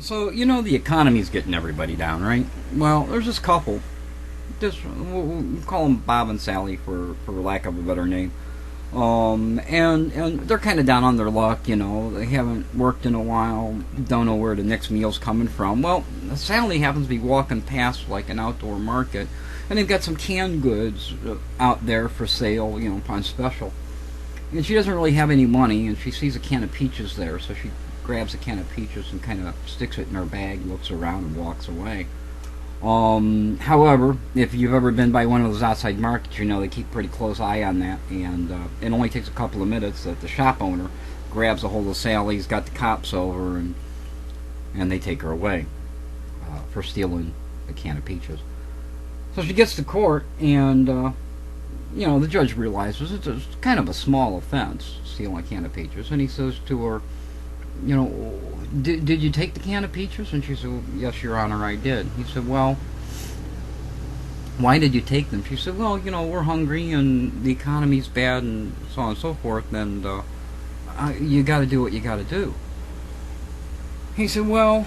So, you know, the economy's getting everybody down, right? Well, there's this couple. We'll call them Bob and Sally for lack of a better name. And they're kind of down on their luck, you know. They haven't worked in a while, don't know where the next meal's coming from. Well, Sally happens to be walking past like an outdoor market, and they've got some canned goods out there for sale, you know, on special. And she doesn't really have any money, and she sees a can of peaches there, so she grabs a can of peaches and kind of sticks it in her bag, looks around, and walks away. However, if you've ever been by one of those outside markets, you know they keep a pretty close eye on that, and it only takes a couple of minutes that the shop owner grabs a hold of Sally's, got the cops over, and they take her away for stealing a can of peaches. So she gets to court, and you know the judge realizes it's kind of a small offense, stealing a can of peaches, and he says to her, you know, did you take the can of peaches? And she said, well, yes, Your Honor, I did. He said, well, why did you take them? She said, well, you know, we're hungry and the economy's bad and so on and so forth, and you got to do what you got to do. He said, well,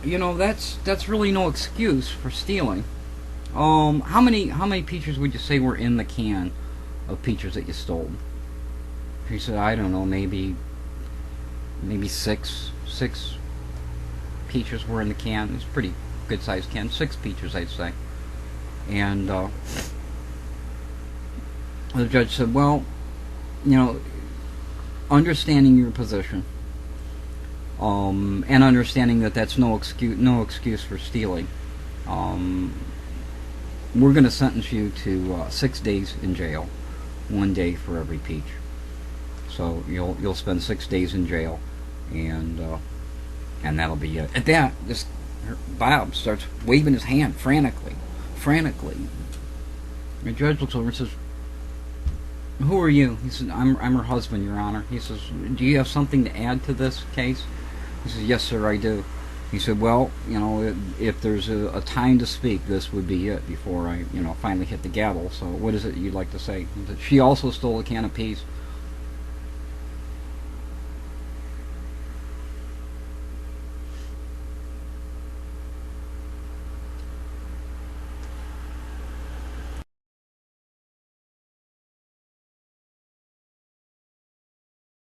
you know, that's really no excuse for stealing. How many peaches would you say were in the can of peaches that you stole? She said, I don't know, maybe six peaches were in the can. It's a pretty good sized can. 6 peaches, I'd say. And the judge said, well, you know, understanding your position, and understanding that that's no excuse for stealing, we're going to sentence you to 6 days in jail, 1 day for every peach. So you'll spend 6 days in jail, and that'll be it. At that, this Bob starts waving his hand frantically. The judge looks over and says, "Who are you?" He says, "I'm her husband, Your Honor." He says, "Do you have something to add to this case?" He says, "Yes, sir, I do." He said, "Well, you know, if there's a time to speak, this would be it before I, you know, finally hit the gavel. So what is it you'd like to say?" He said, "She also stole a can of peas."